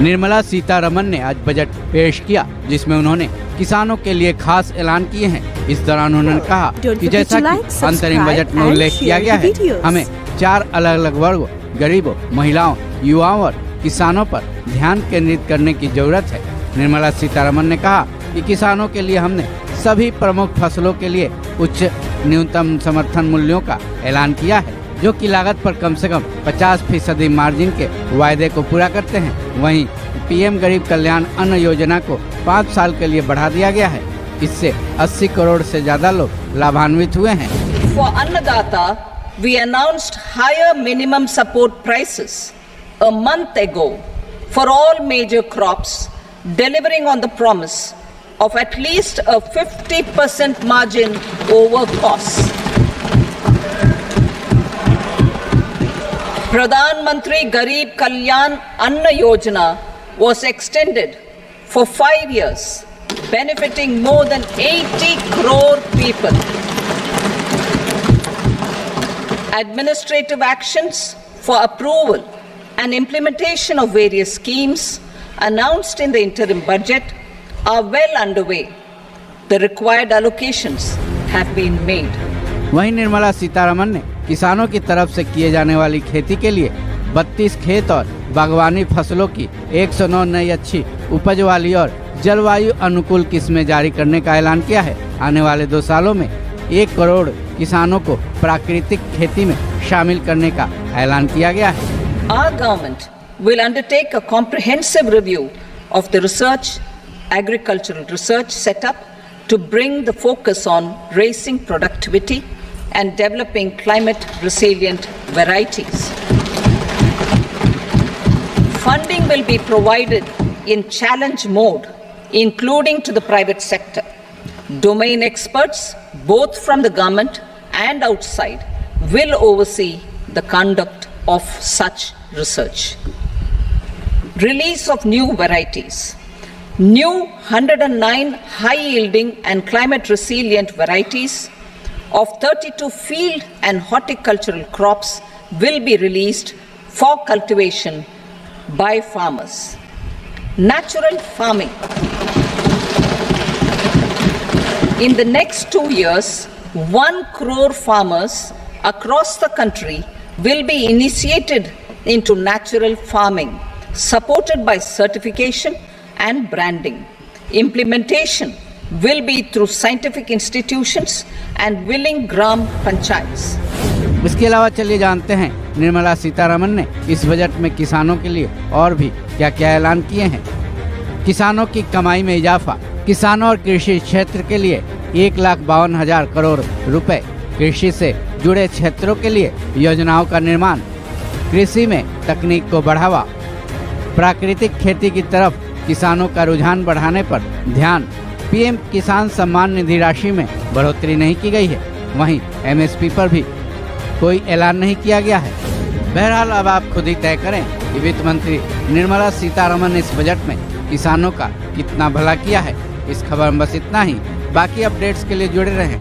निर्मला सीतारमण ने आज बजट पेश किया, जिसमें उन्होंने किसानों के लिए खास ऐलान किए हैं। इस दौरान उन्होंने कहा कि जैसा कि अंतरिम बजट में उल्लेख किया गया है, हमें 4 अलग अलग वर्गों, गरीबों, महिलाओं, युवाओं और किसानों पर ध्यान केंद्रित करने की जरूरत है। निर्मला सीतारमण ने कहा कि किसानों के लिए हमने सभी प्रमुख फसलों के लिए उच्च न्यूनतम समर्थन मूल्यों का ऐलान किया है, जो कि लागत पर कम से कम 50% मार्जिन के वायदे को पूरा करते हैं। वहीं पीएम गरीब कल्याण अन्न योजना को 5 साल के लिए बढ़ा दिया गया है। इससे 80 करोड़ से ज्यादा लोग लाभान्वित हुए हैं। For Annadata, we announced higher minimum support prices a month ago for all major crops, delivering on the promise of at least a 50% margin over costs. Pradhan Mantri Garib Kalyan Anna Yojana was extended for 5 years, benefiting more than 80 crore people. Administrative actions for approval and implementation of various schemes announced in the interim budget are well underway. The required allocations have been made. वहीं निर्मला सीतारमण ने किसानों की तरफ से किए जाने वाली खेती के लिए 32 खेत और बागवानी फसलों की 109 नई अच्छी उपज वाली और जलवायु अनुकूल किस्में जारी करने का ऐलान किया है। आने वाले 2 सालों में 1 करोड़ किसानों को प्राकृतिक खेती में शामिल करने का ऐलान किया गया है। Our government will undertake a comprehensive review of the agricultural research setup to bring the focus on raising productivity and developing climate resilient varieties. Funding will be provided in challenge mode, including to the private sector. Domain experts, both from the government and outside, will oversee the conduct of such research. Release of new varieties. New 109 high-yielding and climate-resilient varieties of 32 field and horticultural crops will be released for cultivation by farmers. Natural farming. In the next 2 years, 1 crore farmers across the country will be initiated into natural farming, supported by certification and branding. Implementation will be through scientific institutions and willing gram panchayats. इसके अलावा चलिए जानते हैं निर्मला सीतारमण ने इस budget में किसानों के लिए और भी क्या क्या ऐलान किए हैं। किसानों की कमाई में इजाफा। किसानों और कृषि क्षेत्र के लिए 1,52,000 करोड़ रुपए। कृषि से जुड़े क्षेत्रों के लिए योजनाओं का निर्माण। कृषि में तकनीक को बढ़ावा। प्राकृतिक खेती की तरफ किसानों का रुझान बढ़ाने पर ध्यान। पीएम किसान सम्मान निधि राशि में बढ़ोतरी नहीं की गई है। वहीं एमएसपी पर भी कोई ऐलान नहीं किया गया है। बहरहाल अब आप खुद ही तय करें कि वित्त मंत्री निर्मला सीतारमण ने इस बजट में किसानों का कितना भला किया है। इस खबर में बस इतना ही। बाकी अपडेट्स के लिए जुड़े रहें